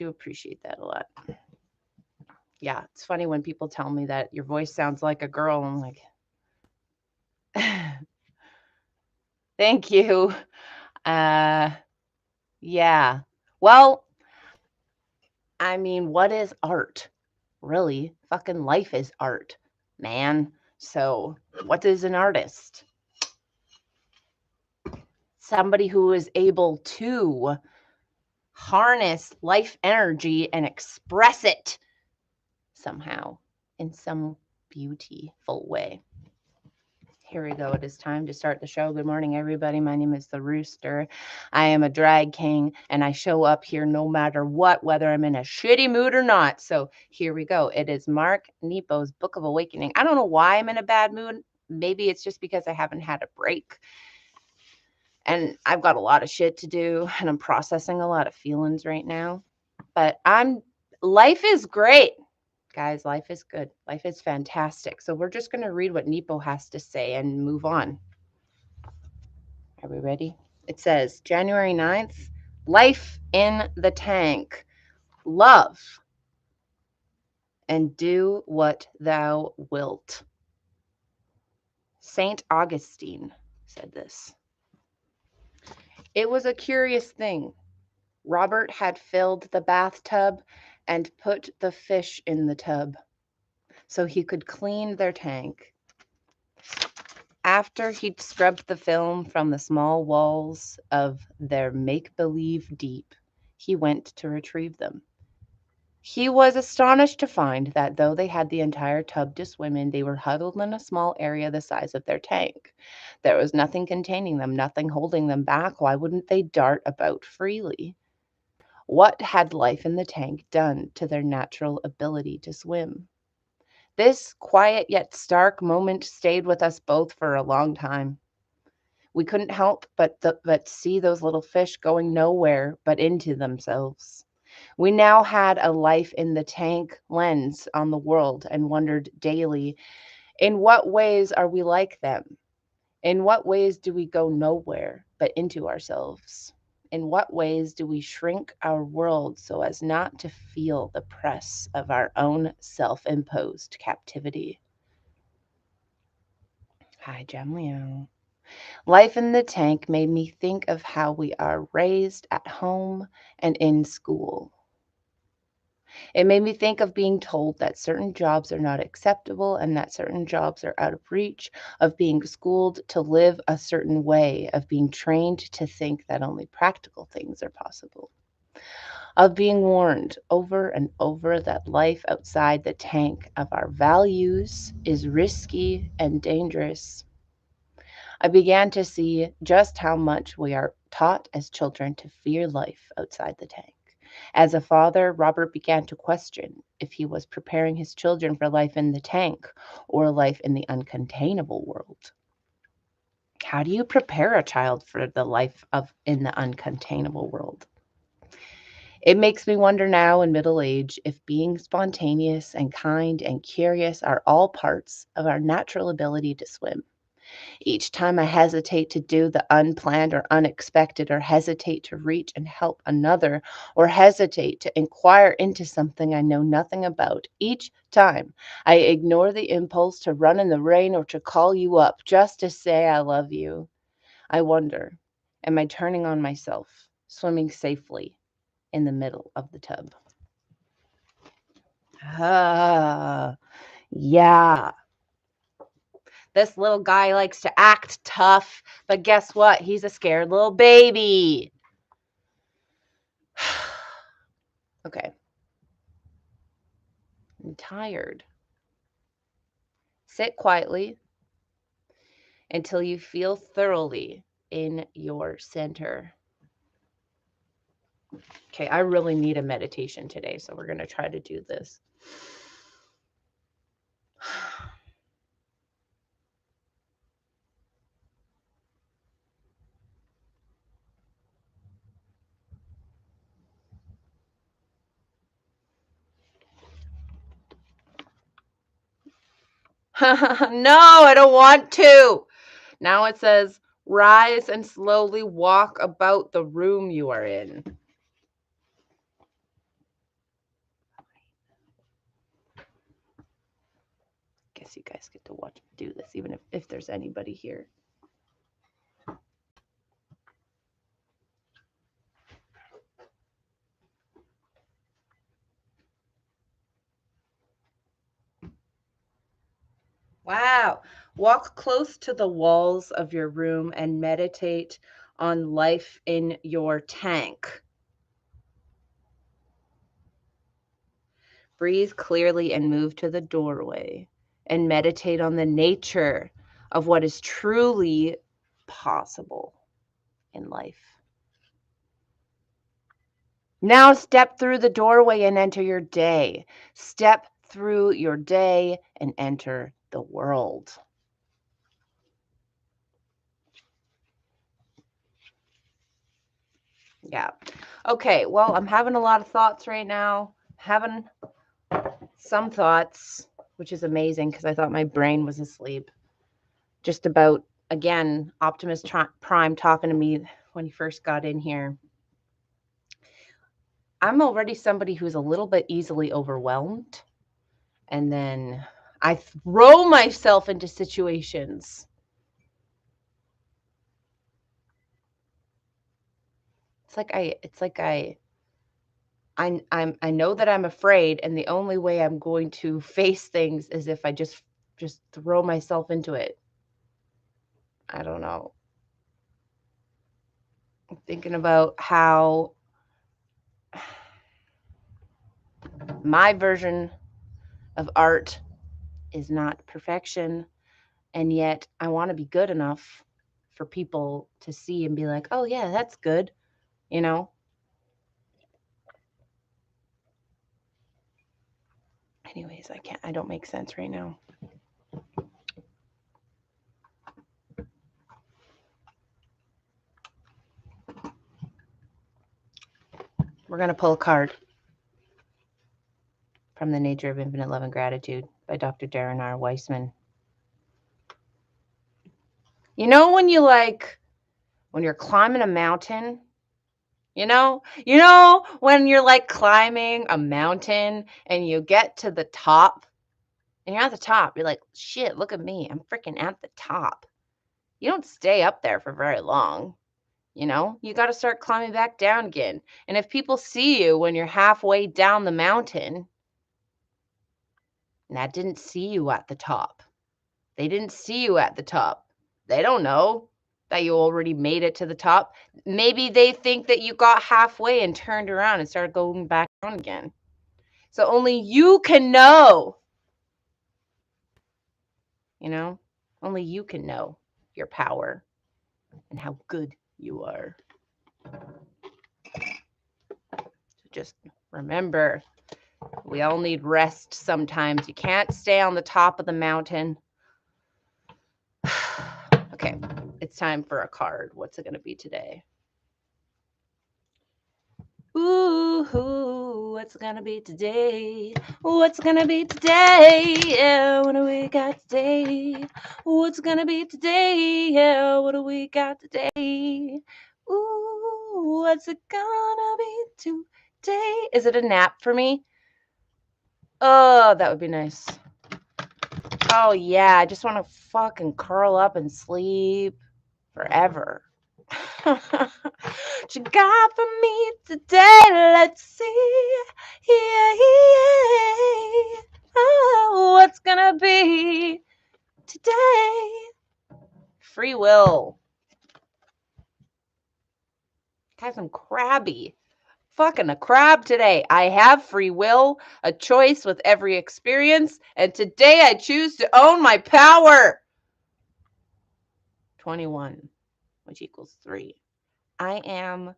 do appreciate that a lot. Yeah, it's funny when people tell me that your voice sounds like a girl. I'm like, thank you. Uh, yeah. Well, I mean, what is art? Really? Fucking life is art, man. So, what is an artist? Somebody who is able to harness life energy and express it somehow in some beautiful way. Here we go. It is time to start the show. Good morning, everybody. My name is the Rooster. I am a drag king, and I show up here no matter what, whether I'm in a shitty mood or not. So here we go. It is Mark Nepo's Book of Awakening. I don't know why I'm in a bad mood. Maybe it's just because I haven't had a break. And I've got a lot of shit to do, and I'm processing a lot of feelings right now. But life is great. Guys, life is good. Life is fantastic. So we're just going to read what Nepo has to say and move on. Are we ready? It says, January 9th, life in the tank. Love and do what thou wilt. Saint Augustine said this. It was a curious thing. Robert had filled the bathtub and put the fish in the tub so he could clean their tank. After he'd scrubbed the film from the small walls of their make-believe deep, he went to retrieve them. He was astonished to find that though they had the entire tub to swim in, they were huddled in a small area the size of their tank. There was nothing containing them, nothing holding them back. Why wouldn't they dart about freely? What had life in the tank done to their natural ability to swim? This quiet yet stark moment stayed with us both for a long time. We couldn't help but see those little fish going nowhere but into themselves. We now had a life in the tank lens on the world and wondered daily, in what ways are we like them? In what ways do we go nowhere but into ourselves? In what ways do we shrink our world so as not to feel the press of our own self-imposed captivity? Hi, Gemleo. Life in the tank made me think of how we are raised at home and in school. It made me think of being told that certain jobs are not acceptable and that certain jobs are out of reach, of being schooled to live a certain way, of being trained to think that only practical things are possible, of being warned over and over that life outside the tank of our values is risky and dangerous. I began to see just how much we are taught as children to fear life outside the tank. As a father, Robert began to question if he was preparing his children for life in the tank or life in the uncontainable world. How do you prepare a child for the life of in the uncontainable world? It makes me wonder now in middle age if being spontaneous and kind and curious are all parts of our natural ability to swim. Each time I hesitate to do the unplanned or unexpected, or hesitate to reach and help another, or hesitate to inquire into something I know nothing about, each time I ignore the impulse to run in the rain or to call you up just to say I love you. I wonder, am I turning on myself, swimming safely in the middle of the tub? Ah, yeah. This little guy likes to act tough, but guess what? He's a scared little baby. Okay. I'm tired. Sit quietly until you feel thoroughly in your center. Okay, I really need a meditation today, so we're going to try to do this. No, I don't want to. Now it says, rise and slowly walk about the room you are in. guess you guys get to watch me do this, even if there's anybody here. Wow. Walk close to the walls of your room and meditate on life in your tank. Breathe clearly and move to the doorway and meditate on the nature of what is truly possible in life. Now step through the doorway and enter your day. Step through your day and enter the world. Yeah. Okay, well, I'm having a lot of thoughts right now. Having some thoughts, which is amazing because I thought my brain was asleep. Just about, again, Optimus Prime talking to me when he first got in here. I'm already somebody who's a little bit easily overwhelmed. And then I throw myself into situations. I know that I'm afraid, and the only way I'm going to face things is if I just throw myself into it. I don't know. I'm thinking about how my version of art is not perfection, and yet I want to be good enough for people to see and be like, "Oh yeah, that's good," you know? Anyways, I don't make sense right now. We're going to pull a card from The Nature of Infinite Love and Gratitude by Dr. Darren R. Weissman. You know when you're climbing a mountain, you know when you're like climbing a mountain and you get to the top and you're at the top, you're like, shit, look at me, I'm freaking at the top. You don't stay up there for very long. You got to start climbing back down again. And if people see you when you're halfway down the mountain, and that didn't see you at the top, they didn't see you at the top. They don't know that you already made it to the top. Maybe they think that you got halfway and turned around and started going back down again. So only you can know. Only you can know your power and how good you are. So just remember, we all need rest sometimes. You can't stay on the top of the mountain. Okay, it's time for a card. What's it going to be today? Ooh, what's it gonna be today? What's it gonna be today? Yeah, what do we got today? What's it gonna be today? Yeah, what do we got today? Ooh, what's it gonna be today? Is it a nap for me? Oh, that would be nice. Oh yeah, I just want to fucking curl up and sleep forever. What you got for me today? Let's see. Yeah, yeah. Oh, what's gonna be today? Free will. Guys, I'm crabby. Fucking a crab today. I have free will, a choice with every experience, and today I choose to own my power. 21, which equals 3. I am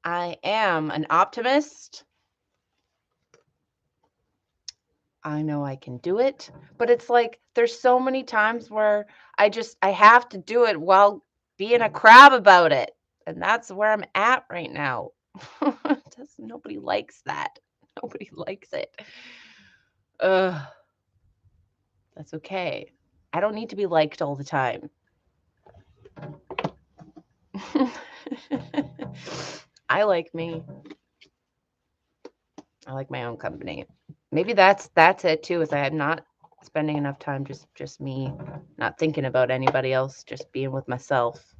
an optimist. I know I can do it, but it's like there's so many times where I have to do it while being a crab about it. And that's where I'm at right now. Nobody likes that. Nobody likes it. Ugh. That's okay. I don't need to be liked all the time. I like me. I like my own company. Maybe that's it too, is I'm not spending enough time just me, not thinking about anybody else, just being with myself.